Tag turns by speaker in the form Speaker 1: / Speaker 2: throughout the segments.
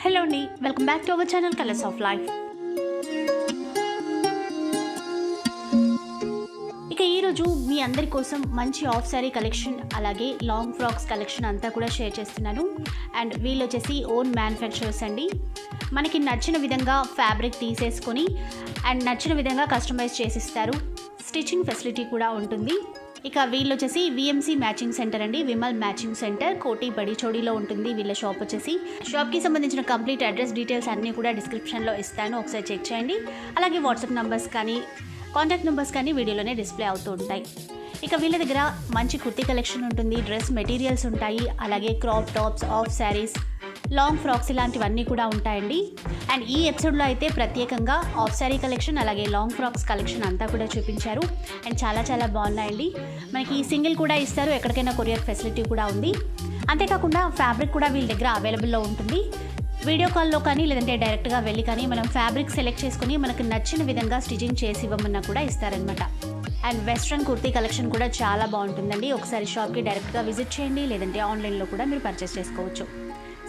Speaker 1: Hello అండి, welcome back to our channel colours of life. ఇక ఈరోజు మీ అందరి కోసం మంచి ఆఫ్ శారీ కలెక్షన్ అలాగే లాంగ్ ఫ్రాక్స్ కలెక్షన్ అంతా కూడా షేర్ చేస్తున్నాను. అండ్ వీళ్ళు వచ్చేసి ఓన్ మ్యానుఫ్యాక్చరర్స్ అండి. మనకి నచ్చిన విధంగా ఫ్యాబ్రిక్ తీసేసుకొని అండ్ నచ్చిన విధంగా కస్టమైజ్ చేసిస్తారు. స్టిచ్చింగ్ ఫెసిలిటీ కూడా ఉంటుంది. ఇక వీళ్ళు వచ్చేసి విఎంసీ మ్యాచింగ్ సెంటర్ అండి, విమల్ మ్యాచింగ్ సెంటర్, కోటి బడిచోడిలో ఉంటుంది వీళ్ళ షాప్ వచ్చేసి. షాప్కి సంబంధించిన కంప్లీట్ అడ్రస్ డీటెయిల్స్ అన్నీ కూడా డిస్క్రిప్షన్లో ఇస్తాను, ఒకసారి చెక్ చేయండి. అలాగే వాట్సాప్ నెంబర్స్ కానీ కాంటాక్ట్ నెంబర్స్ కానీ వీడియోలోనే డిస్ప్లే అవుతూ ఉంటాయి. ఇక వీళ్ళ దగ్గర మంచి కుర్తీ కలెక్షన్ ఉంటుంది, డ్రెస్ మెటీరియల్స్ ఉంటాయి, అలాగే crop tops, of saris, long frocks ఇలాంటివన్నీ కూడా ఉంటాయండి. అండ్ ఈ ఎపిసోడ్లో అయితే ప్రత్యేకంగా ఆఫ్ శారీ కలెక్షన్ అలాగే లాంగ్ ఫ్రాక్స్ కలెక్షన్ అంతా కూడా చూపించారు. అండ్ చాలా బాగున్నాయండి. మనకి సింగిల్ కూడా ఇస్తారు, ఎక్కడికైనా కొరియర్ ఫెసిలిటీ కూడా ఉంది. అంతేకాకుండా ఫ్యాబ్రిక్ కూడా వీళ్ళ దగ్గర అవైలబుల్లో ఉంటుంది. వీడియో కాల్లో కానీ లేదంటే డైరెక్ట్గా వెళ్ళి కానీ మనం ఫ్యాబ్రిక్ సెలెక్ట్ చేసుకుని మనకు నచ్చిన విధంగా స్టిచింగ్ చేసి ఇవ్వమన్నా కూడా ఇస్తారనమాట. అండ్ వెస్ట్రన్ కుర్తీ కలెక్షన్ కూడా చాలా బాగుంటుందండి. ఒకసారి షాప్కి డైరెక్ట్గా విజిట్ చేయండి, లేదంటే ఆన్లైన్లో కూడా మీరు పర్చేస్ చేసుకోవచ్చు.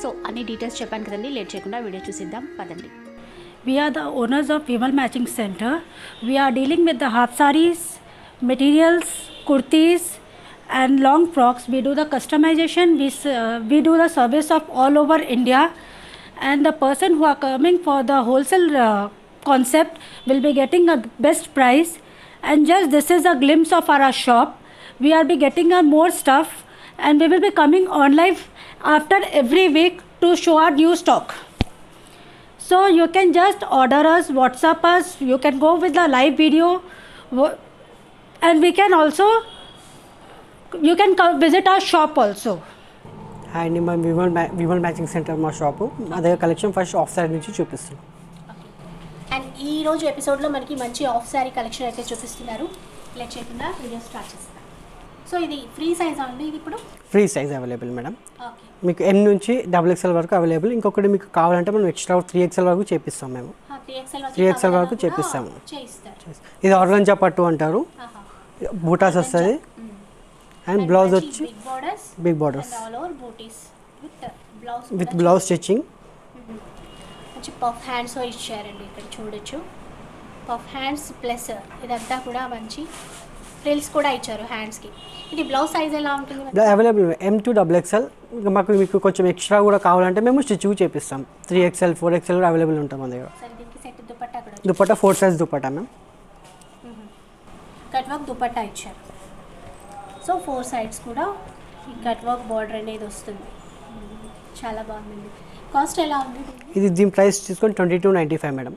Speaker 1: సో అన్ని డీటెయిల్స్ చెప్పాను కదండి, లేట్ చేయకుండా వీడియో చూసిద్దాం పదండి.
Speaker 2: We are the owners of Vimal Matching Center. We are dealing with the half sarees, materials, kurtis and long frocks. We do the customization. We do the service of all over India. And the person who are coming for the wholesale concept will be getting a best price. And just this is a glimpse of our shop. We are be getting more stuff, and we will be coming on live after every week to show our new stock. So you can just order us, WhatsApp us, you can go with the live video, and we can also, you can come visit our shop also.
Speaker 3: Hi అండి, మా Vimal matching centre మా shop. మా దగ్గర collection first of sari నుంచి చూపిస్తాం.
Speaker 1: And ఈ రోజు ఎపిసోడ్లో మనకి మంచి ఆఫ్ శారీ కలెక్షన్ అయితే చూపిస్తున్నారు. లేట్ చేయకుండా వీడియో స్టార్ట్ చేస్తాం. సో ఇది ఫ్రీ సైజ్ అండి, ఇది ఇప్పుడు
Speaker 3: free size available madam.
Speaker 1: Okay,
Speaker 3: మీకు ఎన్ నుంచి XXL వరకు అవైలబుల్. ఇంకొకటి మీకు కావాలంటే మనం ఎక్స్ట్రా 3XL వరకు చేపిస్తాం మేము. 3XL వరకు చేపిస్తాము. ఇది ఆర్గంజా పట్టు అంటారు, బూటాస్ వస్తుంది. అండ్ బ్లౌజ్ వచ్చి big borders with blouse stitching.
Speaker 1: మంచి పఫ్ హ్యాండ్స్ ఇచ్చారండి, ఇక్కడ చూడొచ్చు. పఫ్ హ్యాండ్స్ ప్లస్ ఇదంతా కూడా మంచి ఫ్రిల్స్ కూడా ఇచ్చారు హ్యాండ్స్కి. ఇది బ్లౌజ్ సైజ్ ఎలా ఉంటుంది?
Speaker 3: Available M to XXL. మాకు మీకు కొంచెం ఎక్స్ట్రా కూడా కావాలంటే మేము స్టిచ్ చేపిస్తాం. 3XL 4XL కూడా అవైలబుల్ ఉంటాం మన దగ్గర. Dupatta 4 size dupatta ma'am.
Speaker 1: Cut work dupatta ఇచ్చారు. సో 4 సైడ్స్ కూడా ఈ కట్ వర్క్ బార్డర్ అనేది వస్తుంది. చాలా బాగుంది. కాస్ట్ ఎలా ఉంది?
Speaker 3: ఇది దీని ప్రైస్ తీసుకొని 2295 మేడం.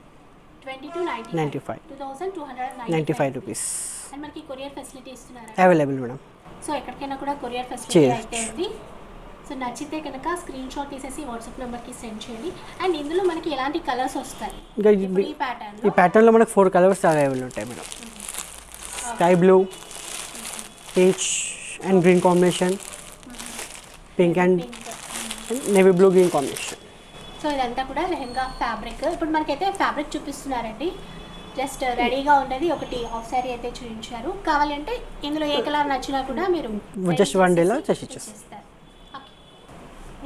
Speaker 1: 2295
Speaker 3: 2295 రూపీస్.
Speaker 1: అండ్ మనకి కొరియర్ ఫెసిలిటీ ఇస్తున్నారా?
Speaker 3: Available madam.
Speaker 1: సో ఎక్కడికైనా కూడా కొరియర్ ఫెసిలిటీ అయితే ఉంది. సో నచ్చితే కనుక స్క్రీన్ షాట్ తీసేసి వాట్సాప్ నెంబర్కి సెండ్ చేయండి. అండ్ ఇందులో మనకి ఎలాంటి కలర్స్ వస్తాయి?
Speaker 3: ఈ ప్యాటర్న్లో మనకు 4 కలర్స్ అవైలబుల్ ఉంటాయి madam. Sky blue, peach and green combination, pink and navy blue green combination.
Speaker 1: So ఇదంతా కూడా లెహెంగా ఫ్యాబ్రిక్. ఇప్పుడు మనకైతే ఫ్యాబ్రిక్ చూపిస్తున్నారండి. జస్ట్ రెడీగా ఉండేది ఒకటి ఆఫ్ శారీ అయితే చూపించారు. కావాలంటే ఇందులో ఏ కలర్ నచ్చినా కూడా మీరు
Speaker 3: జస్ట్ 1 డేలో చేసి ఇచ్చేస్తారు.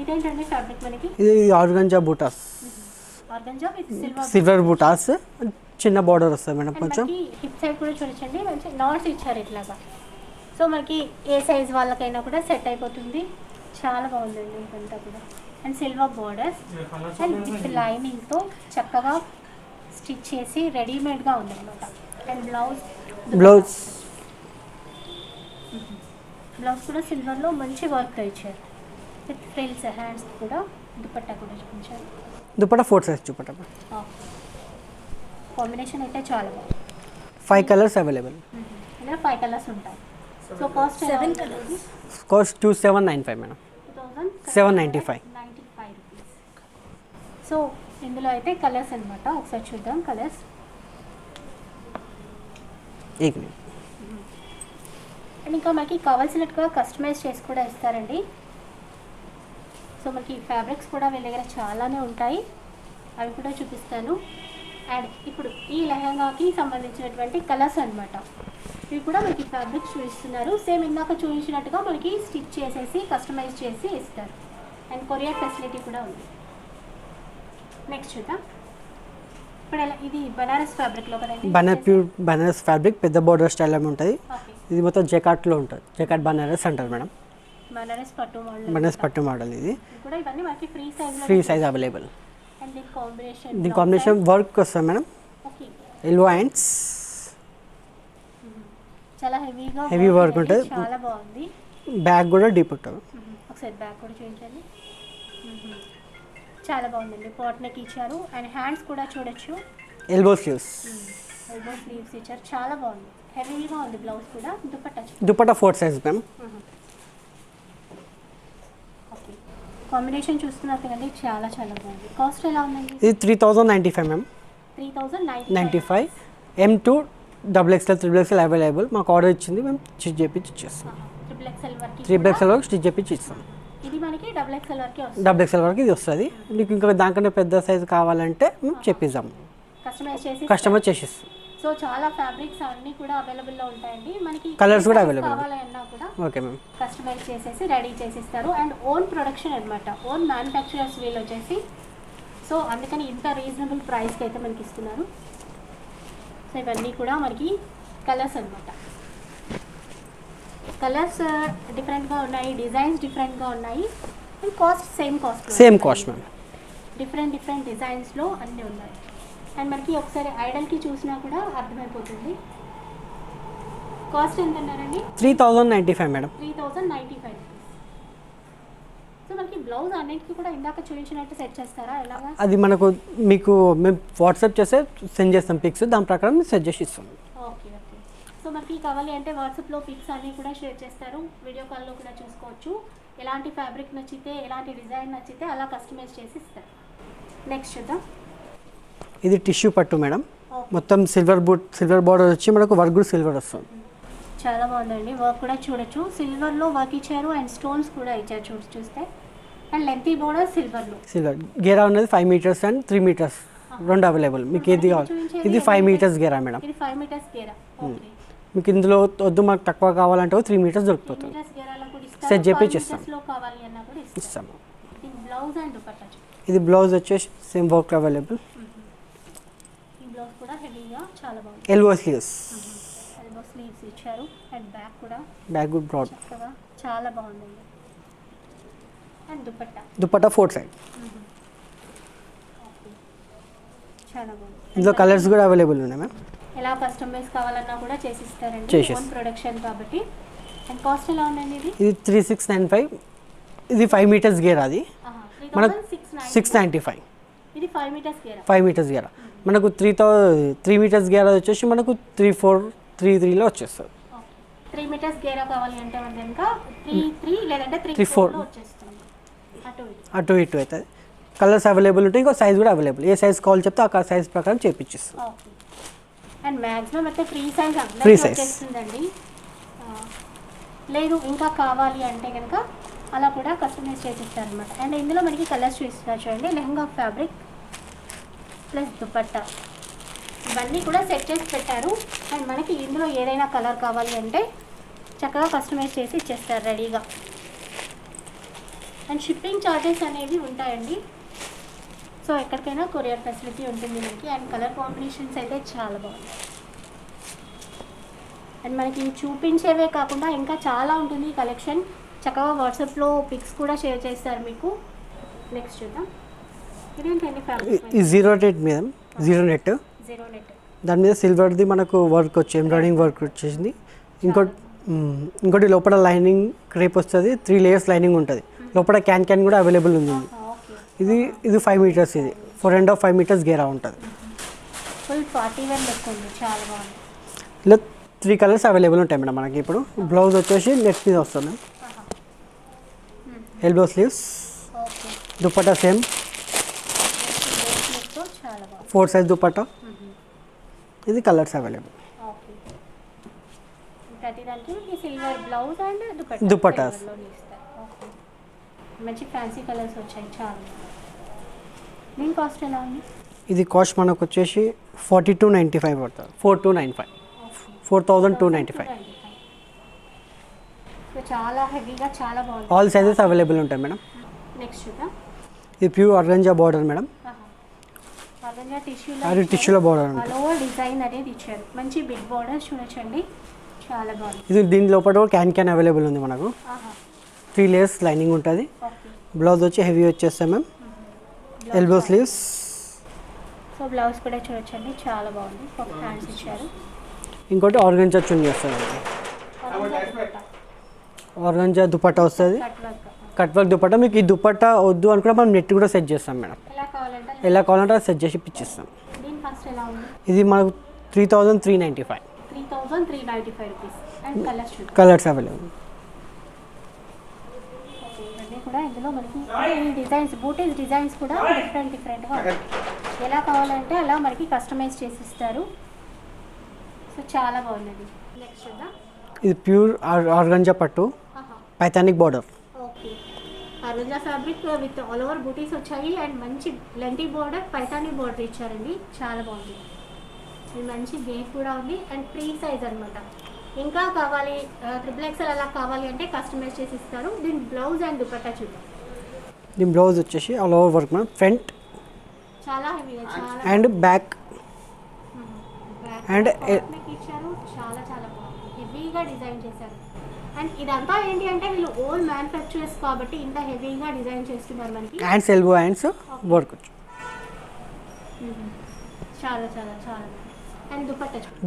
Speaker 1: ఇదేంటండి ఫ్యాబ్రిక్ మనకి?
Speaker 3: ఇది organza buttas,
Speaker 1: organza with
Speaker 3: silver buttas, చిన్న బార్డర్ వస్తుంది మేడం. కొంచెం
Speaker 1: హిప్ సైడ్ కూడా చూడండి, మంచి నాట్స్ ఇచ్చారు ఇట్లాగా. సో మనకి ఏ సైజ్ వాళ్ళకైనా కూడా సెట్ అయిపోతుంది. చాలా బాగుందండి ఇదంతా కూడా. And silver borders and with లైనింగ్తో చక్కగా స్టిచ్ చేసి రెడీమేడ్గా ఉందన్నమాట. అండ్ బ్లౌజ్ కూడా సిల్వర్లో మంచి వర్క్ ఇచ్చారు విత్ ఫ్రిల్స్. హ్యాండ్స్ కూడా దుపట్టా కూడా చూపించారు.
Speaker 3: దుపట్టా 4 సైజ్ దుపట్టా.
Speaker 1: కాంబినేషన్ అయితే చాలా బాగుంది.
Speaker 3: 5 కలర్స్ అవైలబుల్.
Speaker 1: ఇందులో 5 కలర్స్ ఉంటాయి. So cost 7 colours.
Speaker 3: Cost 2795 madam. 795
Speaker 1: rupees. So ఇందులో అయితే కలర్స్ అనమాట, ఒకసారి చూద్దాం కలర్స్. అండ్ ఇంకా మనకి కావాల్సినట్టుగా కస్టమైజ్ చేసి కూడా ఇస్తారండి. సో మనకి ఫ్యాబ్రిక్స్ కూడా వీళ్ళ దగ్గర చాలానే ఉంటాయి, అవి కూడా చూపిస్తాను. అండ్ ఇప్పుడు ఈ లెహంగాకి సంబంధించినటువంటి కలర్స్ అనమాట. ఇవి కూడా మనకి ఫ్యాబ్రిక్స్ చూపిస్తున్నారు. సేమ్ ఇందాక చూపించినట్టుగా మనకి స్టిచ్ చేసేసి కస్టమైజ్ చేసి ఇస్తారు. అండ్ కొరియర్ ఫెసిలిటీ కూడా ఉంది. నెక్స్ట్ చూద్దాం. ఇప్పుడు ఇది బనారస్ ఫ్యాబ్రిక్లో కదండి?
Speaker 3: ప్యూర్ బనారస్ ఫ్యాబ్రిక్ పెద్ద బోర్డర్ స్టైల్ ఉంటుంది.
Speaker 1: ఓకే.
Speaker 3: ఇది మొత్తం జకాట్లో ఉంటుంది. జకాట్ బనారస్ అంటారు మేడం.
Speaker 1: బనారస్ పట్టు మోడల్.
Speaker 3: బనారస్ పట్టు మోడల్ ఇది
Speaker 1: కూడా ఇవన్నీ మనకి
Speaker 3: ఫ్రీ సైజ్ అవైలబుల్.
Speaker 1: అండ్
Speaker 3: దీని కాంబినేషన్ వర్క్ వస్తుంది మేడం.
Speaker 1: ఓకే.
Speaker 3: ఎల్లో హ్యాండ్స్
Speaker 1: చాలా హెవీగా
Speaker 3: హెవీ వర్క్ ఉంటుంది.
Speaker 1: చాలా బాగుంది.
Speaker 3: బ్యాక్ కూడా డీప్ ఉంటుంది.
Speaker 1: ఒకసారి బ్యాక్ కూడా చూపించండి. చాలా బాగుందండి. పాట్ నెక్ ఇచ్చారు అండ్ హ్యాండ్స్ కూడా చూడొచ్చు.
Speaker 3: ఎల్బో స్లీవ్స్
Speaker 1: ఇచ్చారు. చాలా బాగుంది. హెవీగా ఉంది. బ్లౌజ్ కూడా
Speaker 3: dupatta 4 size ma'am.
Speaker 1: Okay. Combination చూస్తున్నారు కదండి, చాలా చాలా బాగుంది. కాస్ట్ ఎలా ఉందండి?
Speaker 3: ఇది 3095 ma'am.
Speaker 1: 3095.
Speaker 3: M2 XXL 3XL available. మాకు ఆర్డర్ ఇచ్చింది, మేము స్టిచ్ చేపించి ఇచ్చేస్తాం. 3XL వరకు స్టిచ్ చేపించి ఇస్తాం.
Speaker 1: ఇది మనకి XXL వరకు వస్తుంది.
Speaker 3: XXL వరకు ఇది వస్తుంది. మీకు ఇంకా దానికన్నా పెద్ద సైజు కావాలంటే మేము చెప్పిస్తాం, కస్టమర్ చేసిస్తాం.
Speaker 1: సో చాలా ఫ్యాబ్రిక్స్ అన్నీ కూడా అవైలబుల్లో ఉంటాయండి. మనకి
Speaker 3: కలర్స్ కూడా అవైలబుల్
Speaker 1: కావాలన్నా కూడా
Speaker 3: ఓకే మ్యామ్
Speaker 1: కస్టమైజ్ చేసేసి రెడీ చేసిస్తారు. అండ్ ఓన్ ప్రొడక్షన్ అనమాట, ఓన్ మ్యానుఫ్యాక్చరర్స్ వీళ్ళు వచ్చేసి. సో అందుకని ఇంత రీజనబుల్ ప్రైస్కి అయితే మనకి ఇస్తున్నారు. సో ఇవన్నీ కూడా మనకి కలర్స్ అనమాట. కలర్స్ డిఫరెంట్గా ఉన్నాయి, డిజైన్స్ డిఫరెంట్గా ఉన్నాయి. And cost same cost
Speaker 3: ma'am.
Speaker 1: Different డిజైన్స్లో అన్నీ ఉన్నాయి. అండ్ మనకి ఒకసారి ఐడల్కి చూసినా కూడా అర్థమైపోతుంది. కాస్ట్ ఎంత అన్నారండి?
Speaker 3: 3095 మేడం.
Speaker 1: 3095. సో మనకి బ్లౌజ్ అన్నిటికీ కూడా ఇందాక చూపించినట్టు సెట్ చేస్తారా ఎలాగా?
Speaker 3: అది మనకు మీకు మేము వాట్సాప్ చేస్తే సెండ్ చేస్తాం పిక్స్, దాని ప్రకారం సెట్ చేసి ఇస్తాం.
Speaker 1: ఓకే. సో మనకి కావాలి అంటే వాట్సాప్లో పిక్స్ అన్నీ కూడా షేర్ చేస్తారు. వీడియో కాల్లో కూడా చూసుకోవచ్చు. ఎలాంటి ఫ్యాబ్రిక్ నచ్చితే, ఎలాంటి డిజైన్ నచ్చితే అలా కస్టమైజ్ చేసి ఇస్తారు. నెక్స్ట్ చూద్దాం.
Speaker 3: ఇది టిష్యూ పట్టు మేడం. మొత్తం సిల్వర్ బార్డర్ వచ్చి మనకు వర్క్ కూడా సిల్వర్ వస్తుంది.
Speaker 1: చాలా బాగుందండి. వర్క్ కూడా చూడొచ్చు. సిల్వర్లో వర్క్ ఇచ్చారు అండ్ స్టోన్స్ కూడా ఇచ్చారు చూస్తే. అండ్ లెంతీ బోర్డర్ సిల్వర్
Speaker 3: గేరా ఉన్నది 5 మీటర్స్ అండ్ 3 మీటర్స్ రెండు అవైలబుల్. మీకు ఏది కావాలి? ఇది 5 మీటర్స్ గేరా మేడం.
Speaker 1: ఇది 5 మీటర్స్ గేరా. ఓకే.
Speaker 3: మీకు ఇందులో వద్దు మాకు తక్కువ కావాలంటే 3 మీటర్స్ దొరికిపోతుంది. సెట్ చేపించి ఇస్తాం. ఇస్తాము. ఇది బ్లౌజ్ వచ్చేసి same work available. Elbow sleeves
Speaker 1: ఇచ్చారు అండ్
Speaker 3: బ్యాక్ గుడ్ బ్రాడ్.
Speaker 1: చాలా బాగుంది. And
Speaker 3: dupatta 4 side.
Speaker 1: చాలా బాగుంది.
Speaker 3: ఇందులో కలర్స్ కూడా అవైలబుల్ ఉన్నాయి మ్యామ్.
Speaker 1: ఎలా కస్టమైజ్ కావాలన్నా కూడా చేసిస్తారండి. ఓన్ ప్రొడక్షన్ కాబట్టి. అండ్ కాస్ట్ ఎలా ఉందండి? ఇది
Speaker 3: 3695. ఇది 5 మీటర్స్ గేరా. అది మనకు 695.
Speaker 1: ఇది 5 మీటర్స్ గేరా.
Speaker 3: 5 మీటర్స్ గేరా మనకు 3 మీటర్స్ గేరా వచ్చేసి మనకు 3433లో వచ్చేస్తుంది.
Speaker 1: 3 మీటర్స్ గేరా కావాలి అంటే మనకి ఇంకా 33 లేదంటే 34 వచ్చేస్తుంది.
Speaker 3: అటు ఇటు అవుతుంది. కలర్స్ అవైలబుల్ ఉంటాయి. ఇంకో సైజ్ కూడా అవైలబుల్. ఏ సైజ్ కావాలి చెప్తే ఆ సైజ్ ప్రకారం చేపించిస్తాం.
Speaker 1: అండ్ మ్యాక్సిమం అయితే ఫ్రీ సైజ్ వచ్చేస్తుందండి. లేదు ఇంకా కావాలి అంటే కనుక అలా కూడా కస్టమైజ్ చేసిస్తారనమాట. అండ్ ఇందులో మనకి కలర్స్ చూస్తున్నారు చూడండి. లెహంగా ఫ్యాబ్రిక్ ప్లస్ దుపట్టా ఇవన్నీ కూడా సెట్ చేసి పెట్టారు. అండ్ మనకి ఇందులో ఏదైనా కలర్ కావాలి అంటే చక్కగా కస్టమైజ్ చేసి ఇచ్చేస్తారు రెడీగా. అండ్ షిప్పింగ్ ఛార్జెస్ అనేవి ఉంటాయండి. సో ఎక్కడికైనా కొరియర్ ఫెసిలిటీ ఉంటుంది మనకి. అండ్ కలర్ కాంబినేషన్స్ అయితే చాలా బాగుంది. అండ్ మనకి చూపించేవే కాకుండా ఇంకా చాలా ఉంటుంది కలెక్షన్. చక్కగా వాట్సాప్లో పిక్స్ కూడా షేర్ చేస్తారు మీకు. నెక్స్ట్ చూద్దాం. ఇదేంటండి ఫ్యాబ్రిక్?
Speaker 3: Zero net. దాని మీద సిల్వర్ది మనకు వర్క్ వచ్చి ఎంబ్రాయిడింగ్ వర్క్ వచ్చేసింది. ఇంకోటి లోపల లైనింగ్ క్రేప్ వస్తుంది. 3 లేయర్స్ లైనింగ్ ఉంటుంది. లోపల క్యాన్ కూడా అవైలబుల్ ఉంది. ఇది 5 మీటర్స్. ఇది 4.5 మీటర్స్ గేరా ఉంటుంది.
Speaker 1: ఫుల్ పార్టీ వేర్ లుక్ ఉంది. చాలా బాగుంది.
Speaker 3: ఇలా 3 కలర్స్ అవైలబుల్ ఉంటాయి మేడం మనకి. ఇప్పుడు బ్లౌజ్ వచ్చేసి నెట్ మీద వస్తుంది. Elbow sleeves. Dupatta same 4 size dupatta. ఇది కలర్స్ అవైలబుల్. దుపట్టాస్
Speaker 1: మంచి ఫ్యాన్సీ కలర్స్ వచ్చాయి. చాలా దీని కాస్ట్ ఎలా ఉంది?
Speaker 3: ఇది కాస్ట్ మనకు వచ్చేసి 4295 పడుతుంది. 4295. 4295.
Speaker 1: చాలా హెవీగా చాలా బాగుంది.
Speaker 3: ఆల్ సైజెస్ అవైలబుల్ ఉంటాయి మేడం.
Speaker 1: నెక్స్ట్ చూద్దాం.
Speaker 3: ఇది pure organza border madam.
Speaker 1: Organza
Speaker 3: అది టిష్యూలో బార్డర్
Speaker 1: ఆల్ ఓవర్ డిజైన్ అనేది ఇచ్చారు. మంచి బిగ్ బార్డర్ చూడొచ్చండి, చాలా బాగుంది.
Speaker 3: ఇది దీని లోపల క్యాన్ అవైలబుల్ ఉంది మనకు. 3 layers లైనింగ్ ఉంటుంది. బ్లౌజ్ వచ్చి హెవీ వచ్చేస్తాం ma'am. Elbow sleeves.
Speaker 1: So blouse కూడా చూడొచ్చండి, చాలా బాగుంది. పఫ్ హ్యాండ్స్ ఇచ్చారు.
Speaker 3: ఇంకోటి ఆర్గంజా చున్నీ వస్తుంది. ఆర్గంజా దుపట్టా వస్తుంది. Cut work dupatta. మీకు ఈ దుపట్టా వద్దు అనుకుంటే మనం నెట్ కూడా సెట్ చేస్తాం మేడం. ఎలా కావాలంటే అది సెట్ చేసి ఇప్పించేస్తాం. ఇది మనకు 3395.
Speaker 1: 3395 రూపీస్. And
Speaker 3: colours available.
Speaker 1: కూడా ఇందులో మనకి ఈ డిజైన్స్ బూటీస్ డిజైన్స్ కూడా డిఫరెంట్గా ఉంటాయి. ఎలా కావాలంటే అలా మనకి కస్టమైజ్ చేసి ఇస్తారు. సో చాలా బాగుంది. నెక్స్ట్
Speaker 3: ఇది ప్యూర్ ఆర్గంజా పట్టు, Paithani border.
Speaker 1: Okay, organza fabric with all over butis వచ్చాయి అండ్ మంచి లెంటీ బార్డర్, పైథానిక్ బార్డర్ ఇచ్చారండి, చాలా బాగుంది. ఇది మంచి గేట్ కూడా ఉంది అండ్ ఫ్రీ సైజ్ అనమాట. ఇంకా కావాలి XXL అలా కావాలి అంటే కస్టమైజ్ చేసి ఇస్తారు. దీని బ్లౌజ్ అండ్ దుపట్టా చూద్దాం.
Speaker 3: దీని బ్లౌజ్ వచ్చేసి all over work ma'am. Front
Speaker 1: చాలా హెవీగా చాలా
Speaker 3: అండ్ బ్యాక్ అండ్
Speaker 1: ఇచ్చారు. చాలా చాలా బాగుంది, హెవీగా డిజైన్ చేశారు. అండ్ ఇదంతా ఏంటి అంటే వీళ్ళు ఓన్ మ్యానుఫ్యాక్చరర్స్ కాబట్టి ఇంత హెవీగా డిజైన్ చేస్తున్నారు మనకి.
Speaker 3: Hands elbow hands work.
Speaker 1: చాలా చాలా చాలా. And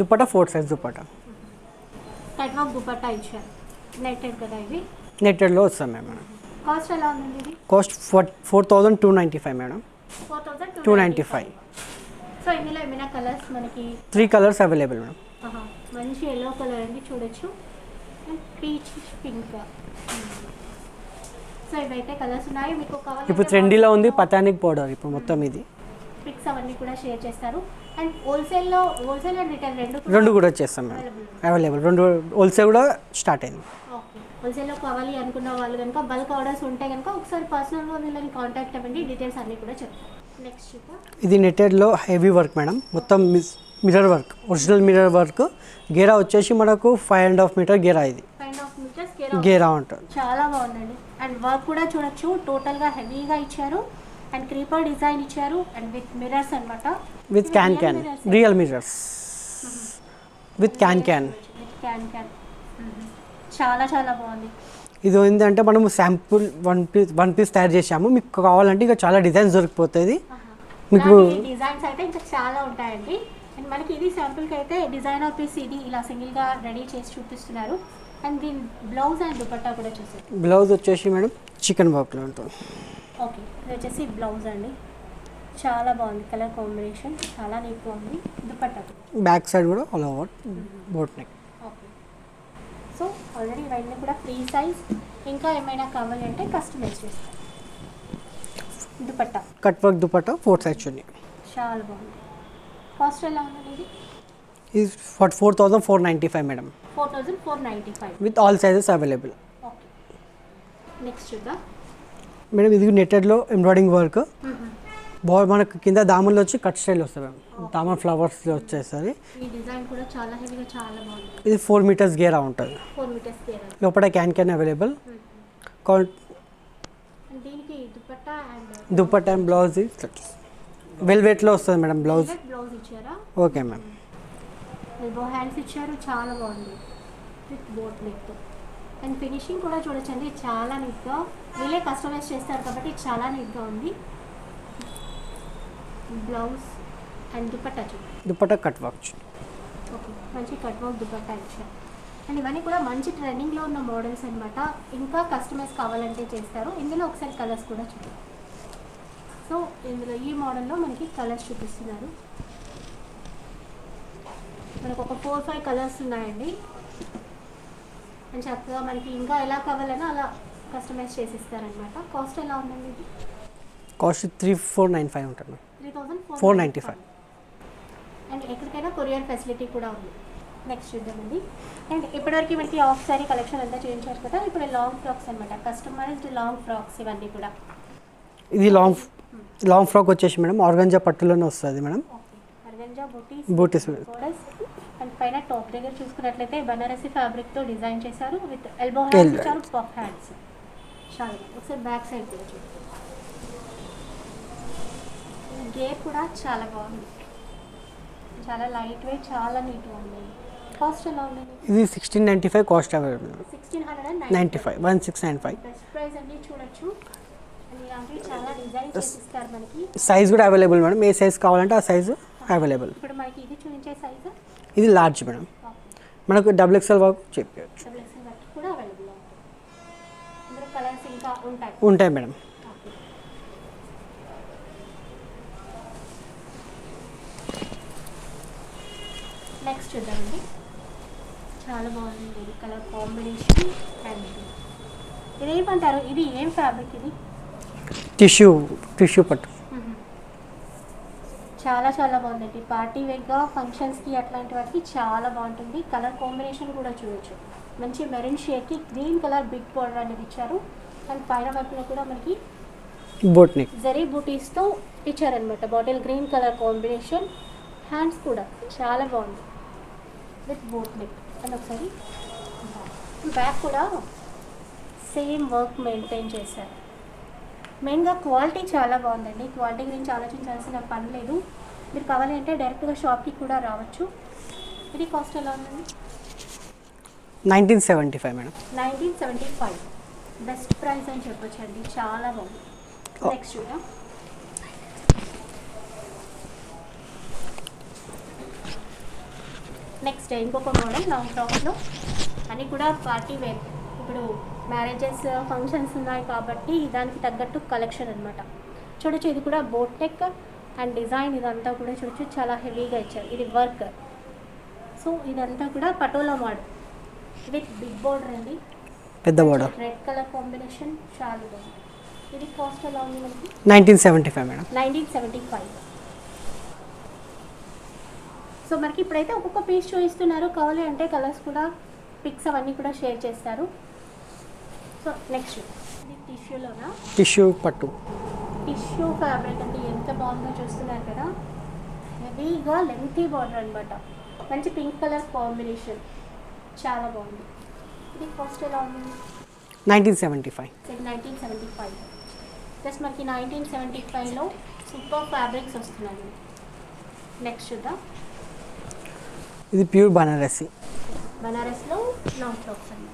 Speaker 3: dupatta 4 size dupatta.
Speaker 1: Cut work dupatta ఇచ్చారు. నెట్టెడ్ కదా ఇది.
Speaker 3: నెట్టెడ్లో వస్తాం మేడం.
Speaker 1: కాస్ట్ ఎలా ఉంది ఇది?
Speaker 3: Cost 4295 madam. 4295.
Speaker 1: సో ఇందులో ఏమైనా కలర్స్ మనకి
Speaker 3: 3 colors అవైలబుల్ మేడం.
Speaker 1: మంచి ఎల్లో కలర్ అండి చూడొచ్చు. And peach pink. సో ఇవైతే కలర్స్ ఉన్నాయి. మీకు కావాలి
Speaker 3: ఇప్పుడు ట్రెండీలో ఉంది పతానిక్ పౌడర్. ఇప్పుడు మొత్తం ఇది
Speaker 1: పిక్స్ అవన్నీ కూడా షేర్ చేస్తారు. అండ్ హోల్సేల్ అండ్ రిటైల్
Speaker 3: రెండు కూడా చేస్తాం మేడం. అవైలబుల్ రెండు. హోల్సేల్ కూడా స్టార్ట్ అయింది.
Speaker 1: ఓకే, హోల్సేల్లో కావాలి అనుకున్న వాళ్ళు కనుక బల్క్ ఆర్డర్స్ ఉంటే కనుక ఒకసారి పర్సనల్గా వీళ్ళని కాంటాక్ట్ అవ్వండి, డీటెయిల్స్ అన్నీ కూడా చెప్తాను. నెక్స్ట్
Speaker 3: ఇది నెట్టెడ్లో హెవీ వర్క్ మేడం. మొత్తం mirror work, original mirror work. గేరా వచ్చేసి మనకు 5.5 meter గేరా. ఇది
Speaker 1: 5.5 meters
Speaker 3: గేరా ఉంటుంది.
Speaker 1: చాలా బాగుందండి. అండ్ వర్క్ కూడా చూడొచ్చు, టోటల్గా హెవీగా ఇచ్చారు. అండ్ క్రీపర్ డిజైన్ ఇచ్చారు అండ్ విత్ మిర్రర్స్ అనమాట.
Speaker 3: With can real mirrors with can
Speaker 1: చాలా చాలా బాగుంది.
Speaker 3: ఇది ఏంటంటే మనము శాంపుల్ వన్ పీస్ తయారు చేసాము. మీకు కావాలంటే ఇంకా చాలా డిజైన్స్ దొరికిపోతుంది మీకు.
Speaker 1: డిజైన్స్ అయితే ఇంకా చాలా ఉంటాయండి. అండ్ మనకి ఇది శాంపుల్కి అయితే డిజైనర్ పీస్ ఇది ఇలా సింగిల్గా రెడీ చేసి చూపిస్తున్నారు. అండ్ దీని బ్లౌజ్ అండ్ దుపట్టా కూడా చూసారు.
Speaker 3: బ్లౌజ్ వచ్చేసి మేడం చికెన్ వర్క్లో ఉంటుంది.
Speaker 1: ఓకే, ఇది వచ్చేసి బ్లౌజ్ అండి, చాలా బాగుంది. కలర్ కాంబినేషన్ చాలా నీట్గా ఉంది. దుపట్టా
Speaker 3: బ్యాక్ సైడ్ కూడా all over boat neck.
Speaker 1: Okay, so already ఇవన్నీ కూడా ఫ్రీ సైజ్. ఇంకా ఏమైనా కావాలి అంటే కస్టమైజ్ చేస్తాం. Dupatta
Speaker 3: cut work dupatta 4 size చున్నీ.
Speaker 1: చాలా బాగుంది. కాస్ట్ ఎలా ఉందండి ఇది?
Speaker 3: ఇది 4495 madam.
Speaker 1: 4495
Speaker 3: with all sizes available.
Speaker 1: Okay, next చూద్దాం
Speaker 3: మేడం. ఇది నెట్టెడ్లో ఎంబ్రాయిడింగ్ వర్క్. మనకు కింద దామన్లో వచ్చి కట్ స్టైల్ వస్తుంది మేడం. దామన్ ఫ్లవర్స్లో వచ్చేసరి.
Speaker 1: ఈ డిజైన్ కూడా చాలా హెవీగా చాలా బాగుంది.
Speaker 3: ఇది 4 meters గేరా ఉంటుంది.
Speaker 1: 4 meters గేరా.
Speaker 3: లోపల క్యాన్ అవైలబుల్.
Speaker 1: దీనికి దుపట్టా
Speaker 3: అండ్ బ్లౌజ్ వెల్వెట్లో వస్తుంది మేడం. బ్లౌజ్
Speaker 1: ఇచ్చారా?
Speaker 3: Okay ma'am.
Speaker 1: ఎల్బో హ్యాండ్స్ ఇచ్చారు, చాలా బాగుంది with boat neck. And finishing కూడా చూడొచ్చండి, చాలా నీట్గా వీళ్ళే కస్టమైజ్ చేస్తారు కాబట్టి చాలా నీట్గా ఉంది. Blouse and dupatta
Speaker 3: dupatta cut work.
Speaker 1: Okay, మంచి కట్ వర్క్ దుపట్టా ఇచ్చారు. అండ్ ఇవన్నీ కూడా మంచి ట్రెండింగ్లో ఉన్న మోడల్స్ అనమాట. ఇంకా కస్టమైజ్ కావాలంటే చేస్తారు. ఇందులో ఒకసారి కలర్స్ కూడా చూద్దాం. సో ఇందులో ఈ మోడల్లో మనకి కలర్స్ చూపిస్తున్నారు. మనకు ఒక 4-5 కలర్స్ ఉన్నాయండి. అండ్ చక్కగా మనకి ఇంకా ఎలా కావాలన్నా అలా కస్టమైజ్ చేసి ఇస్తారనమాట. కాస్ట్ ఎలా ఉందండి ఇది?
Speaker 3: కాస్ట్ 3495 ఉంటుంది.
Speaker 1: 3495. అండ్ ఎక్కడికైనా కొరియర్ ఫెసిలిటీ కూడా ఉంది. నెక్స్ట్ చూద్దామండి. అండ్ ఇప్పటివరకు మనకి ఆఫ్ సారీ కలెక్షన్ అంతా చేయించారు కదా. ఇప్పుడు లాంగ్ ఫ్రాక్స్ అనమాట, కస్టమైజ్డ్ లాంగ్ ఫ్రాక్స్ ఇవన్నీ కూడా.
Speaker 3: ఇది లాంగ్ ఫ్రాక్ వచ్చేసి మేడం ఆర్గంజా పట్టులోనే వస్తుంది మేడం.
Speaker 1: ఆర్గంజా
Speaker 3: బూటీస్
Speaker 1: అండ్ పైన టాప్ దగ్గర చూసుకున్నట్లయితే బనారసి ఫ్యాబ్రిక్తో డిజైన్ చేశారు. విత్ ఎల్బో హ్యాండ్స్ ఇచ్చారు, పఫ్ హ్యాండ్స్. చాలా ఒకసారి బ్యాక్ సైడ్ కూడా చూద్దాం. గేర్ కూడా చాలా బాగుంది, చాలా లైట్ వెయిట్, చాలా నీట్గా ఉంది. కాస్ట్ ఎలా ఉందండి?
Speaker 3: ఇది 1695 కాస్ట్ అవైలబుల్.
Speaker 1: 1695
Speaker 3: 1695
Speaker 1: బెస్ట్ ప్రైస్ అండి, చూడొచ్చు. అండ్ ఇలాంటివి చాలా డిజైన్ చేసిస్తారు మనకి.
Speaker 3: సైజ్ కూడా అవైలబుల్ మేడం, ఏ సైజ్ కావాలంటే ఆ సైజు అవైలబుల్.
Speaker 1: ఇప్పుడు మనకి ఇది చూపించే సైజు
Speaker 3: ఇది లార్జ్ మేడం, మనకు XXL వరకు చెప్పవచ్చు.
Speaker 1: డబుల్ ఎక్స్ఎల్ వరకు కూడా అవైలబుల్ ఉంటుంది. ఇందులో కలర్స్ ఇంకా ఉంటాయి.
Speaker 3: ఉంటాయి మేడం.
Speaker 1: నెక్స్ట్ చూద్దామండి, చాలా బాగుంది ఇది కలర్ కాంబినేషన్. అండ్ ఇదేమంటారు, ఇది ఏం ఫ్యాబ్రిక్ ఇది?
Speaker 3: టిష్యూ పట్టు.
Speaker 1: చాలా చాలా బాగుందండి, పార్టీ వేర్గా ఫంక్షన్స్కి అట్లాంటి వాటికి చాలా బాగుంటుంది. కలర్ కాంబినేషన్ కూడా చూడొచ్చు, మంచి మెరూన్ షేడ్కి గ్రీన్ కలర్ బిగ్ బోర్డర్ అనేది ఇచ్చారు. అండ్ పైన వైపులో కూడా మనకి
Speaker 3: బోట్ నెక్
Speaker 1: జరీ బూటీస్తో ఇచ్చారనమాట. Bottle green colour combination. Hands కూడా చాలా బాగుంది విత్ బోట్ నెక్. అండ్ ఒకసారి బ్యాక్ కూడా సేమ్ వర్క్ మెయింటైన్ చేశారు. మెయిన్గా క్వాలిటీ చాలా బాగుందండి, క్వాలిటీ గురించి ఆలోచించాల్సిన పని లేదు. మీరు కావాలి అంటే డైరెక్ట్గా షాప్కి కూడా రావచ్చు. ఇది కాస్ట్ ఎలా ఉందండి?
Speaker 3: 1975 మేడం.
Speaker 1: 1975 బెస్ట్ ప్రైస్ అని చెప్పొచ్చండి, చాలా బాగుంది. నెక్స్ట్ చూద్దాం. నెక్స్ట్ ఇంకొక మోడల్ లాంగ్ ఫ్రాక్స్లో, అన్నీ కూడా పార్టీ వేర్. ఇప్పుడు మ్యారేజెస్ ఫంక్షన్స్ ఉన్నాయి కాబట్టి దానికి తగ్గట్టు కలెక్షన్ అనమాట. చూడొచ్చు, ఇది కూడా బోట్ నెక్ అండ్ డిజైన్ ఇదంతా కూడా చూడొచ్చు, చాలా హెవీగా ఇచ్చారు. ఇది వర్క్. సో ఇదంతా కూడా Patola model with big border అండి,
Speaker 3: పెద్ద బోర్డర్,
Speaker 1: రెడ్ కలర్ కాంబినేషన్, చాలా బాగుంది. ఇది కాస్ట్ ఎలా ఉంది మనకి?
Speaker 3: 1975 మేడం.
Speaker 1: 1975. సో మనకి ఇప్పుడైతే ఒక్కొక్క పీస్ చూపిస్తున్నారు, కావాలి అంటే కలర్స్ కూడా పిక్స్ అవన్నీ కూడా షేర్ చేస్తారు. సో నెక్స్ట్ ఇది టిష్యూలోనా?
Speaker 3: టిష్యూ పట్టు.
Speaker 1: టిష్యూ ఫ్యాబ్రిక్ అంటే ఎంత బాగుందో చూస్తున్నారు కదా, హెవీగా లెంతీ బార్డర్ అనమాట, మంచి పింక్ కలర్ కాంబినేషన్, చాలా బాగుంది. ఇది కాస్ట్ ఎలా ఉంది?
Speaker 3: 1975.
Speaker 1: 1975 ప్లస్ మనకి 1975లో సూపర్ ఫ్యాబ్రిక్స్ వస్తున్నాయి. నెక్స్ట్ చూద్దాం.
Speaker 3: ఇది ప్యూర్ బనారసి.
Speaker 1: బనారస్లో లాంగ్ ఫ్రాక్స్ అన్నమాట.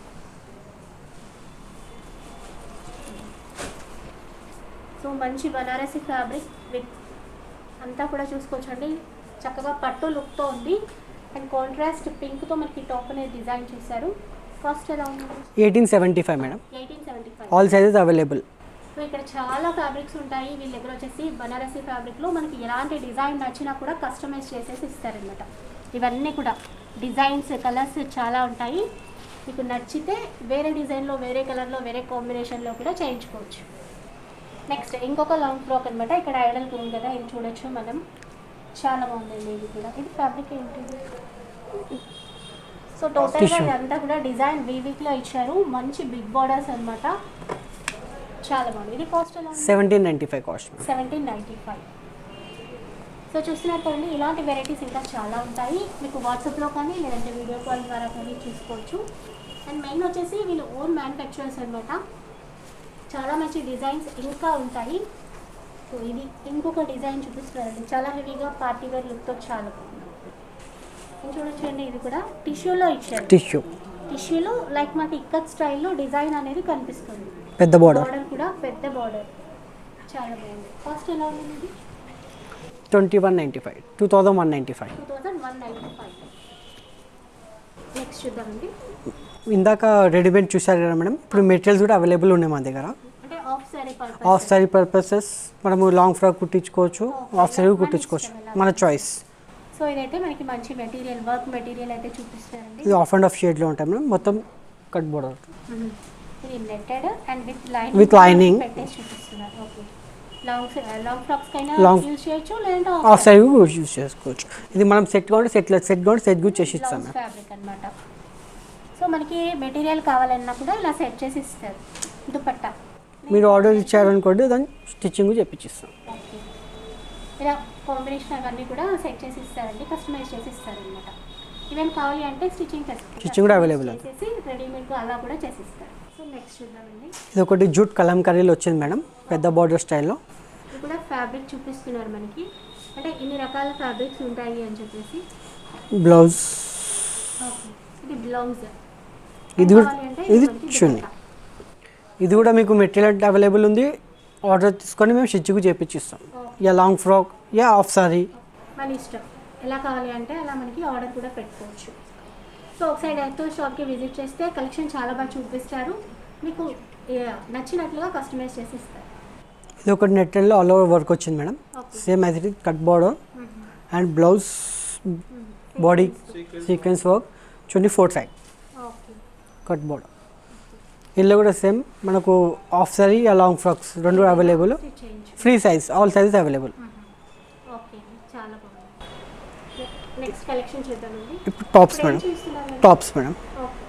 Speaker 1: సో మంచి బనారసి ఫ్యాబ్రిక్ విత్ అంతా కూడా చూసుకోవచ్చండి, చక్కగా పట్టు లుక్తో ఉంది. అండ్ కాంట్రాస్ట్ పింక్తో మనకి టాప్ అనేది డిజైన్ చేశారు. కాస్ట్ ఎలా ఉంది?
Speaker 3: 1875 madam.
Speaker 1: 1875.
Speaker 3: All sizes available.
Speaker 1: So ఇక్కడ చాలా ఫ్యాబ్రిక్స్ ఉంటాయి. వీళ్ళ దగ్గర వచ్చేసి బనారసి ఫ్యాబ్రిక్లో మనకి ఎలాంటి డిజైన్ నచ్చినా కూడా కస్టమైజ్ చేసేసి ఇస్తారనమాట. ఇవన్నీ కూడా డిజైన్స్, కలర్స్ చాలా ఉంటాయి. మీకు నచ్చితే వేరే డిజైన్లో, వేరే కలర్లో, వేరే కాంబినేషన్లో కూడా చేయించుకోవచ్చు. నెక్స్ట్ ఇంకొక లాంగ్ ఫ్రాక్ అనమాట. ఇక్కడ ఐడల్ ఉంది కదా, ఇది చూడొచ్చు మనం, చాలా బాగుందండి ఇది కూడా. ఇది ఫ్యాబ్రిక్ ఏంటిది? సో టోటల్గా ఇదంతా కూడా డిజైన్ వీవిక్లో ఇచ్చారు, మంచి బిగ్ బార్డర్స్ అనమాట, చాలా బాగుంది. ఇది కాస్ట్ ఎలా?
Speaker 3: 1795 కాస్ట్.
Speaker 1: 1795. సో చూస్తున్నారు కదండి, ఇలాంటి వెరైటీస్ ఇంకా చాలా ఉంటాయి. మీకు వాట్సాప్లో కానీ లేదంటే వీడియో కాల్ ద్వారా కానీ చూసుకోవచ్చు. అండ్ మెయిన్ వచ్చేసి వీళ్ళు ఓన్ మ్యానుఫ్యాక్చరర్స్ అనమాట, చాలా మంచి డిజైన్స్ ఇంకా ఉంటాయి. సో ఇది ఇంకొక డిజైన్ చూపిస్తున్నారండి, చాలా హెవీగా పార్టీ వేర్ లుక్తో చాలా బాగుంది. చూడొచ్చండి, ఇది కూడా టిష్యూలో ఇచ్చారు. టిష్యూలో లైక్ మనకి ఇక్కత్ స్టైల్లో డిజైన్ అనేది కనిపిస్తుంది.
Speaker 3: పెద్ద బార్డర్
Speaker 1: కూడా పెద్ద బార్డర్, చాలా బాగుంది. కాస్ట్ ఎలా ఉంది ఇది?
Speaker 3: 2195. 2195.
Speaker 1: 2195. నెక్స్ట్ చూద్దామండి.
Speaker 3: ఇందాక రెడీమేడ్ చూసారు కదా మేడం, ఇప్పుడు మెటీరియల్స్ కూడా అవైలబుల్ ఉన్నాయి మన దగ్గర.
Speaker 1: అంటే
Speaker 3: ఆఫ్ సారీ పర్పసెస్ మనము లాంగ్ ఫ్రాక్ కుట్టించుకోవచ్చు, ఆఫ్ సారీ కుట్టించుకోవచ్చు, మన చాయిస్.
Speaker 1: సో ఇదైతే మనకి మంచి మెటీరియల్, వర్క్ మెటీరియల్ అయితే చూపిస్తారండి.
Speaker 3: ఇది ఆఫ్ అండ్ ఆఫ్ షేడ్లో ఉంటాయి మేడం, మొత్తం కట్ బోర్డర్.
Speaker 1: ఇది నెట్టెడ్ అండ్
Speaker 3: విత్ లైనింగ్
Speaker 1: పెట్టేసి చూపిస్తున్నారు. ఓకే, లాంగ్ ఫ్రాక్స్ కైనా యూజ్ చేయొచ్చు, లేదంటే
Speaker 3: ఆఫ్ సారీ యూజ్ చేసుకోవచ్చు. ఇది మనం సెట్ కావాలి, సెట్ కూడా చేసి ఇస్తాం
Speaker 1: ఫ్యాబ్రిక్ అనమాట. సో మనకి మెటీరియల్ కావాలన్నా కూడా ఇలా సెట్ చేసి ఇస్తారు. దుపట్టా
Speaker 3: మీరు ఆర్డర్ ఇచ్చారనుకోండి, దాన్ని స్టిచ్చింగ్ చేపించిస్తాం.
Speaker 1: ఓకే, ఇలా కాంబినేషన్ అవన్నీ కూడా సెట్ చేసి ఇస్తారండి, కస్టమైజ్ చేసి ఇస్తారనమాట. ఈవెన్ కావాలి అంటే స్టిచ్చింగ్
Speaker 3: కూడా అవైలబుల్
Speaker 1: చేసి రెడీమేడ్గా అలా కూడా చేసి ఇస్తారు. సో నెక్స్ట్ చూద్దామండి.
Speaker 3: ఇది ఒకటి జూట్ కలంకారీలో వచ్చింది మేడం, పెద్ద బార్డర్ స్టైల్లో.
Speaker 1: ఇది కూడా ఫ్యాబ్రిక్ చూపిస్తున్నారు మనకి, అంటే ఇన్ని రకాల ఫ్యాబ్రిక్స్ ఉంటాయి అని చెప్పేసి.
Speaker 3: బ్లౌజ్
Speaker 1: ఓకే, ఇది బ్లౌజ్.
Speaker 3: ఇది కూడా ఇది చున్నీ. ఇది కూడా మీకు మెటీరియల్ అవైలబుల్ ఉంది, ఆర్డర్ తీసుకొని మేము స్టిచ్కు చేపించిస్తాం. యా లాంగ్ ఫ్రాక్ యా హాఫ్ సారీ
Speaker 1: మన ఇష్టం, ఎలా కావాలి అంటే అలా మనకి ఆర్డర్ కూడా పెట్టుకోవచ్చు. సో ఒకసారి డైరెక్ట్ షాప్కి విజిట్ చేస్తే కలెక్షన్ చాలా బాగా చూపిస్తారు, మీకు నచ్చినట్లుగా కస్టమైజ్ చేసి ఇస్తారు.
Speaker 3: ఇది ఒకటి నెట్టెల్లో ఆల్ ఓవర్ వర్క్ వచ్చింది madam, same as it is cut border and blouse body sequence work, chunni 4 side
Speaker 1: okay,
Speaker 3: cut border. ఇందులో కూడా సేమ్ మనకు హాఫ్ సారీ యా లాంగ్ ఫ్రాక్స్ రెండు available,
Speaker 1: change.
Speaker 3: Free size all sizes available.
Speaker 1: Okay, చాలా బాగుంది. Next collection చూద్దామండి.
Speaker 3: ఇప్పుడు టాప్స్ మేడం,
Speaker 1: చూస్తున్నాను.
Speaker 3: టాప్స్ మేడం
Speaker 1: ఓకే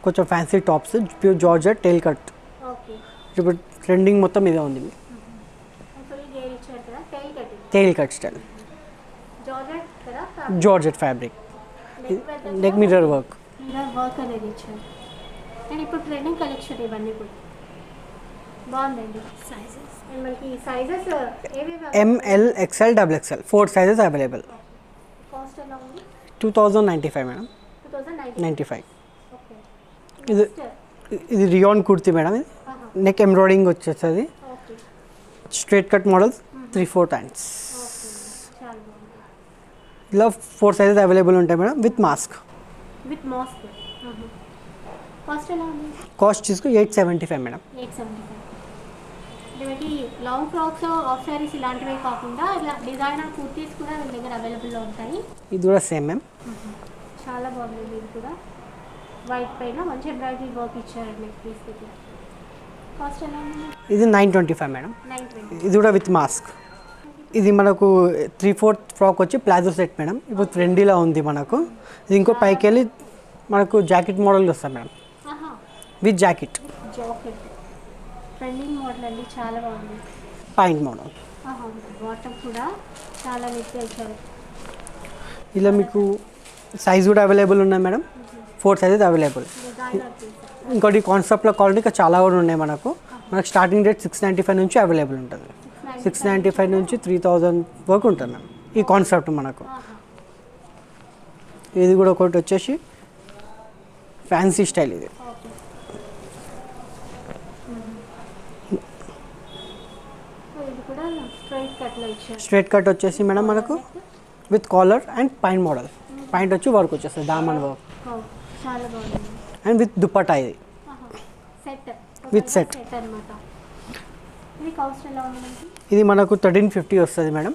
Speaker 3: కొంచెం fancy tops, pure georgette tail cut.
Speaker 1: Okay,
Speaker 3: ఇప్పుడు ట్రెండింగ్ మొత్తం ఇదే ఉంది,
Speaker 1: ఫుల్ గేర్ ఇచ్చారు కదా, tile cutting,
Speaker 3: tail cut style
Speaker 1: georgette కదా,
Speaker 3: georgette fabric, neck mirror work.
Speaker 1: Mirror work అనేది ఇచ్చారు. అండ్ ఇప్పుడు ట్రెండింగ్ కలెక్షన్ ఇవన్నీ కూడా బాగుందండి. సైజెస్ అండ్ మనకి సైజెస్ ఏవి
Speaker 3: M L XL double XL 4 sizes available.
Speaker 1: Cost ఎలా ఉంది?
Speaker 3: 2095 మేడం,
Speaker 1: 2019.
Speaker 3: 95.
Speaker 1: ఓకే,
Speaker 3: ఇది ఇది రియాన్ కుర్తీ మేడం, ఇది నెక్ ఎంబ్రాయిడింగ్ వచ్చేస్తుంది,
Speaker 1: okay
Speaker 3: straight cut models 3-4 times.
Speaker 1: Okay, చాలా బాగుంది.
Speaker 3: ఇలా 4 సైజెస్ అవైలబుల్ ఉంటాయి madam with mask.
Speaker 1: With mask. Cost ఎలా ఉంది?
Speaker 3: కాస్ట్ తీసుకు 875 మేడం.
Speaker 1: 875. ఇటువంటి లాంగ్ ఫ్రాక్స్, హాఫ్ శారీస్ ఇలాంటివే కాకుండా ఇలా డిజైనర్ కుర్తీస్ కూడా వీళ్ళ దగ్గర అవైలబుల్లో ఉంటాయి.
Speaker 3: ఇది కూడా సేమ్ మ్యామ్,
Speaker 1: చాలా బాగుంది. ఇది కూడా వైట్ పైన మంచి ఎంబ్రాయిడరీ వర్క్ ఇచ్చారండి పీస్ దగ్గర. కాస్ట్ ఎలా ఉంది?
Speaker 3: ఇది 925 మేడం.
Speaker 1: 920.
Speaker 3: ఇది కూడా విత్ మాస్క్. ఇది మనకు 3/4 ఫ్రాక్ వచ్చి ప్లాజో సెట్ మేడం, ఇప్పుడు ట్రెండీలో ఉంది మనకు. ఇది ఇంకో పైకి వెళ్ళి మనకు జాకెట్ మోడల్ వస్తుంది madam, with jacket.
Speaker 1: Jacket trending model అండి, చాలా బాగుంది.
Speaker 3: Point model.
Speaker 1: బాటమ్ కూడా చాలా నీట్గా ఇచ్చారు.
Speaker 3: ఇలా మీకు సైజ్ కూడా అవైలబుల్ ఉన్నాయి madam, 4 sizes available.
Speaker 1: Designer piece.
Speaker 3: ఇంకోటి కాన్సెప్ట్లో క్వాలిటీ ఇంకా చాలా కూడా ఉన్నాయి మనకు. మనకు స్టార్టింగ్ రేట్ 695 నుంచి అవైలబుల్ ఉంటుంది, 695 నుంచి 3000 వరకు ఉంటుంది మ్యామ్ ఈ కాన్సెప్ట్ మనకు. ఇది కూడా ఒకటి వచ్చేసి ఫ్యాన్సీ స్టైల్, ఇది
Speaker 1: ఇది కూడా స్ట్రైట్ కట్లో ఇచ్చారు.
Speaker 3: స్ట్రైట్ కట్ వచ్చేసి మేడం మనకు with collar and point model. Point వచ్చి వర్క్ వచ్చేస్తుంది, దామన్ వర్క్
Speaker 1: చాలా బాగుంది.
Speaker 3: And with dupatta. ఇది
Speaker 1: సెట్
Speaker 3: విత్ సెట్
Speaker 1: అన్నమాట. ఇది కాస్ట్ ఎలా ఉంది మనకి?
Speaker 3: ఇది మనకు 1350 వస్తుంది మేడం,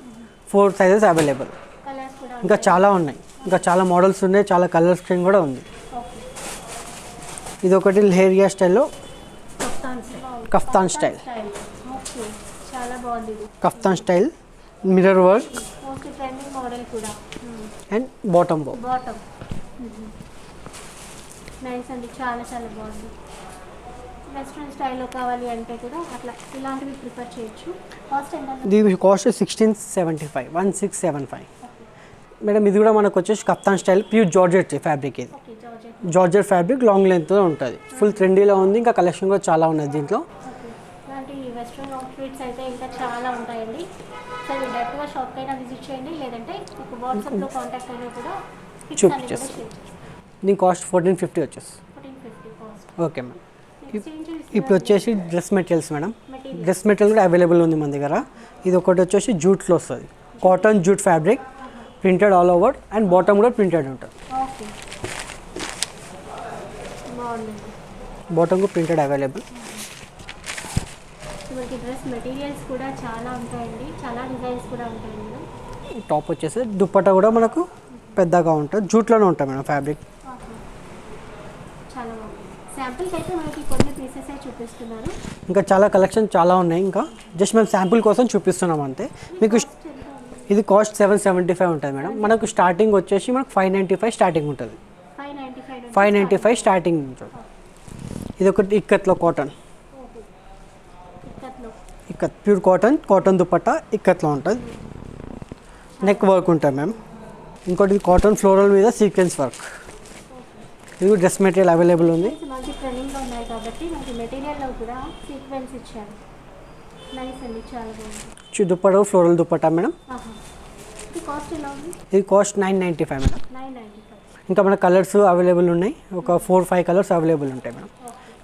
Speaker 3: 4 సైజెస్ అవైలబుల్.
Speaker 1: కలర్స్ కూడా
Speaker 3: ఇంకా చాలా ఉన్నాయి, ఇంకా చాలా మోడల్స్ ఉన్నాయి, చాలా కలర్ స్కీమ్ కూడా ఉంది.
Speaker 1: ఓకే,
Speaker 3: ఇది ఒకటి లెహరియా స్టైల్లో కఫ్తాన్ స్టైల్.
Speaker 1: ఓకే, చాలా బాగుంది. ఇది
Speaker 3: kaftan style mirror work
Speaker 1: most trending model కూడా.
Speaker 3: అండ్ బాటమ్ బో.
Speaker 1: బాటమ్ నైస్ అండి, చాలా చాలా బాగుంది. వెస్ట్రన్ స్టైల్లో కావాలి అంటే కూడా అట్లా ఇలాంటివి ప్రిఫర్ చేయొచ్చు. కాస్ట్ ఎంత?
Speaker 3: దీని కాస్ట్ 1675, 1675 మేడం. ఇది కూడా మనకు వచ్చేసి kaftan style pure georgette fabric. ఇది
Speaker 1: okay, georgette.
Speaker 3: Georgette fabric long లెంత్లో ఉంటుంది, ఫుల్ ట్రెండీలో ఉంది, ఇంకా కలెక్షన్ కూడా చాలా ఉన్నది దీంట్లో.
Speaker 1: ఓకే, ఇలాంటి వెస్ట్రన్ అవుట్ఫిట్స్ అయితే ఇంకా చాలా ఉంటాయండి. సో మీరు డైరెక్ట్గా షాప్కి అయినా విజిట్ చేయండి, లేదంటే మీకు వాట్సాప్లో కాంటాక్ట్ అయినా కూడా పిక్స్ అన్ని కూడా షేర్ చేస్తాం.
Speaker 3: దీని కాస్ట్ 1450 వచ్చేసి.
Speaker 1: 1450 కాస్ట్.
Speaker 3: Okay madam.
Speaker 1: నెక్స్ట్ ఏం చూపిస్తున్నారు?
Speaker 3: ఇప్పుడు వచ్చేసి dress materials madam.
Speaker 1: Material.
Speaker 3: Dress material కూడా అవైలబుల్ ఉంది మన దగ్గర. ఇది ఒకటి వచ్చేసి జూట్లో వస్తుంది, cotton jute fabric, printed all over and bottom కూడా ప్రింటెడ్ ఉంటుంది.
Speaker 1: ఓకే, బాగుందండి.
Speaker 3: బాటమ్ కూడా ప్రింటెడ్ అవైలబుల్.
Speaker 1: మనకి డ్రెస్ మెటీరియల్స్ కూడా చాలా ఉంటాయండి, చాలా డిజైన్స్ కూడా ఉంటాయండి.
Speaker 3: టాప్ వచ్చేసి దుప్పట్టా కూడా మనకు పెద్దగా ఉంటుంది, జూట్లోనే ఉంటుంది మేడం ఫ్యాబ్రిక్.
Speaker 1: చాలా బాగుంది. శాంపిల్స్ అయితే మనకి కొన్ని పీసెస్ చూపిస్తున్నారు.
Speaker 3: ఇంకా చాలా కలెక్షన్ చాలా ఉన్నాయి, ఇంకా జస్ట్ మేము శాంపుల్ కోసం చూపిస్తున్నాం అంతే. మీకు ఇది కాస్ట్ 775 ఉంటుంది మేడం. మనకు స్టార్టింగ్ వచ్చేసి మనకు 595 స్టార్టింగ్ ఉంటుంది, 595 స్టార్టింగ్ ఉంటుంది. ఇది ఒకటి ఇక్కత్లో cotton, ikat pure cotton, cotton dupatta ఇక్కత్లో ఉంటుంది, నెక్ వర్క్ ఉంటుంది మ్యామ్. ఇంకోటి కాటన్ ఫ్లోరల్ మీద సీక్వెన్స్ వర్క్. ఇది డ్రెస్ మెటీరియల్ అవైలబుల్ ఉంది.
Speaker 1: మనకి ట్రెండింగ్లో ఉన్నాయి కాబట్టి మనకి మెటీరియల్లో కూడా సీక్వెన్స్ ఇచ్చారు. నైస్ అండి, చాలా బాగుంది.
Speaker 3: Dupatta floral dupatta madam.
Speaker 1: ఇది కాస్ట్ ఎలా ఉంది?
Speaker 3: ఇది కాస్ట్ 995 మేడం.
Speaker 1: 995.
Speaker 3: ఇంకా మన కలర్స్ అవైలబుల్ ఉన్నాయి, ఒక 4-5 కలర్స్ అవైలబుల్ ఉంటాయి మేడం.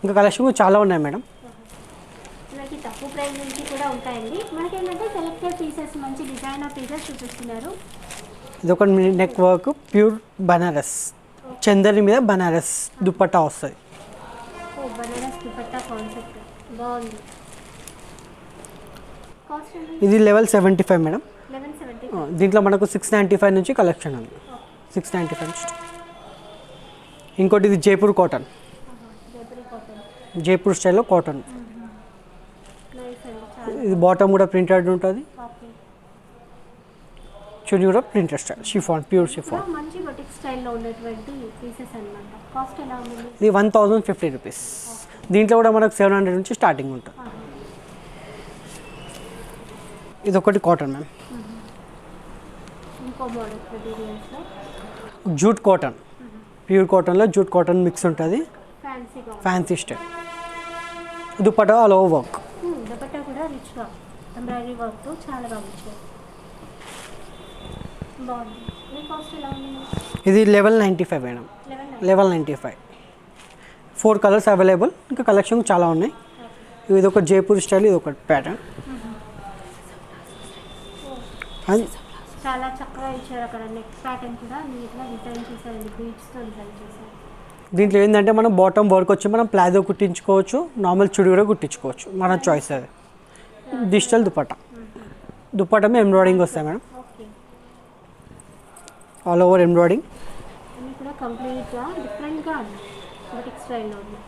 Speaker 3: ఇంకా కలెక్షన్ కూడా చాలా ఉన్నాయి మేడం.
Speaker 1: మనకి తక్కువ ప్రైస్ నుంచి కూడా ఉంటాయండి. మనకి ఏంటంటే సెలెక్టెడ్ పీసెస్, మంచి డిజైనర్ పీసెస్ చూపిస్తున్నారు.
Speaker 3: ఇది ఒక neck work pure Banaras, Chanderi మీద బనారస్ దుప్పట్టా వస్తుంది.
Speaker 1: బనారస్ దుపట్టా కాన్సెప్ట్ బాగుంది. కాస్ట్ అండి?
Speaker 3: ఇది లెవెల్ 75 మేడం.
Speaker 1: 1170.
Speaker 3: దీంట్లో మనకు 695 నుంచి కలెక్షన్ ఉంది. 695 నుంచి. ఇంకోటి ఇది జైపూర్ కాటన్,
Speaker 1: జైపూరి కాటన్.
Speaker 3: జైపూర్ స్టైల్లో కాటన్.
Speaker 1: నైస్ అండి, చాలా.
Speaker 3: ఇది బాటమ్ కూడా ప్రింటెడ్ ఉంటుంది,
Speaker 1: ఓకే.
Speaker 3: చున్నీ కూడా printed style chiffon, pure chiffon.
Speaker 1: మంచి బొటిక్ స్టైల్లో ఉన్నటువంటి పీసెస్ అన్నమాట. కాస్ట్ ఎలా ఉంది?
Speaker 3: ఇది 1050 రూపీస్. దీంట్లో కూడా మనకు 700 నుంచి స్టార్టింగ్ ఉంటుంది. ఇది ఒకటి కాటన్ మ్యామ్,
Speaker 1: ఇంకో మోడల్ మెటీరియల్స్లో
Speaker 3: జూట్ కాటన్, ప్యూర్ కాటన్లో జూట్ కాటన్ మిక్స్ ఉంటుంది,
Speaker 1: ఫ్యాన్సీగా.
Speaker 3: Fancy style. Dupatta all over work.
Speaker 1: Dupatta కూడా రిచ్గా ఎంబ్రాయిడరీ వర్క్తో చాలా బాగా ఇచ్చారు. బాగుంది. మీ కాస్ట్ ఎలా ఉంది?
Speaker 3: ఇది level 95 madam. Level 95. 4 colours available, ఇంకా కలెక్షన్ చాలా ఉన్నాయి. ఇది ఒక జైపూర్ స్టైల్, ఇది ఒక ప్యాటర్న్.
Speaker 1: చాలా చక్కగా ఇచ్చారు. అక్కడ నెక్ ప్యాటర్న్ కూడా నీట్గా డిజైన్ చేశారండి, బీడ్స్తో డిజైన్ చేశారు.
Speaker 3: దీంట్లో ఏంటంటే మనం బాటమ్ వర్క్ వచ్చి మనం ప్లాజో కుట్టించుకోవచ్చు, నార్మల్ చుడి కూడా కుట్టించుకోవచ్చు, మన చాయిస్ అది. డిజిటల్ దుపట్టా, దుపట్టా మీద ఎంబ్రాయిడింగ్ వస్తాయి madam,
Speaker 1: okay.
Speaker 3: All over embroidering.
Speaker 1: అన్నీ కూడా కంప్లీట్గా డిఫరెంట్గా ఉంది, బొటిక్ స్టైల్లో ఉంది.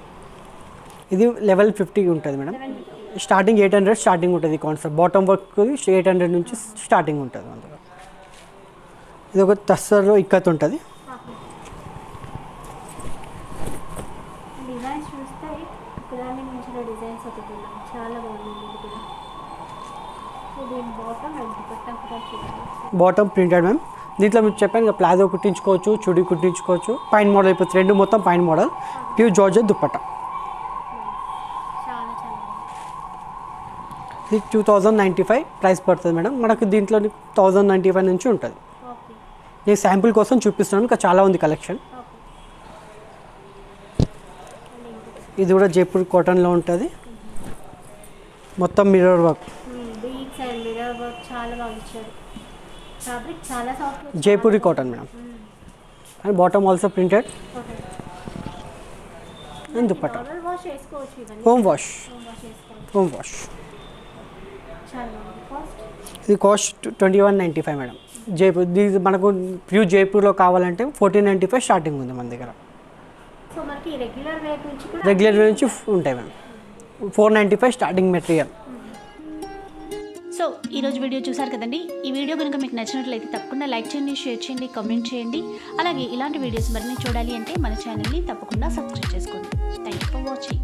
Speaker 3: ఇది లెవెల్ 50 ఉంటుంది మేడం. స్టార్టింగ్ 800 స్టార్టింగ్ ఉంటుంది కాన్సెప్ట్. బాటమ్ వర్క్ 800 నుంచి స్టార్టింగ్ ఉంటుంది అందులో. ఇది ఒక తస్సర్లో ఇక్కత్ ఉంటుంది.
Speaker 1: డిజైన్స్ చూస్తే ఒకదాని మించిన డిజైన్స్ ఒకటి ఉన్నాయి, చాలా బాగుంది. ఇది కూడా ఇది బాటమ్ అండ్ దుపట్టా కూడా చూడండి.
Speaker 3: Bottom printed ma'am. దీంట్లో మీరు చెప్పాను కదా, ప్లాజో కుట్టించుకోవచ్చు, చుడి కుట్టించుకోవచ్చు, పైన మోడల్ అయిపోతుంది. రెండు మొత్తం పైన మోడల్, ప్యూర్ జార్జెట్ దుపట్టా.
Speaker 1: చాలా చాలా
Speaker 3: ఇది 2095 ప్రైస్ పడుతుంది మేడం. మనకు దీంట్లో 1095 నుంచి ఉంటుంది.
Speaker 1: ఓకే.
Speaker 3: నేను శాంపుల్ కోసం చూపిస్తున్నాను, ఇంకా చాలా ఉంది కలెక్షన్.
Speaker 1: ఓకే.
Speaker 3: ఇది కూడా జైపూర్ కాటన్లో ఉంటుంది, మొత్తం mirror work.
Speaker 1: Beads and mirror work చాలా బాగా ఇచ్చారు. ఫ్యాబ్రిక్ చాలా soft.
Speaker 3: Jaipuri cotton madam. And bottom also printed and dupatta.
Speaker 1: Wash చేసుకోవచ్చు, ఇవన్నీ
Speaker 3: హోమ్ వాష్,
Speaker 1: వాష్ చేసుకోవచ్చు.
Speaker 3: Home wash.
Speaker 1: చాలా బాగుంది. కాస్ట్
Speaker 3: ఇది కాస్ట్ 2195 మేడం. జైపూర్ ఇది మనకు ప్యూర్ జైపూర్లో కావాలంటే 1495 స్టార్టింగ్ ఉంది మన దగ్గర.
Speaker 1: సో మనకి రెగ్యులర్ వేర్ నుంచి కూడా
Speaker 3: రెగ్యులర్ వేర్ నుంచి ఉంటాయి మ్యామ్. 495 starting material.
Speaker 1: సో ఈరోజు వీడియో చూసారు కదండి. ఈ వీడియో కనుక మీకు నచ్చినట్లయితే తప్పకుండా లైక్ చేయండి, షేర్ చేయండి, కామెంట్ చేయండి. అలాగే ఇలాంటి వీడియోస్ మరిన్ని చూడాలి అంటే మన ఛానల్ని తప్పకుండా సబ్స్క్రైబ్ చేసుకోండి. Thank you for watching.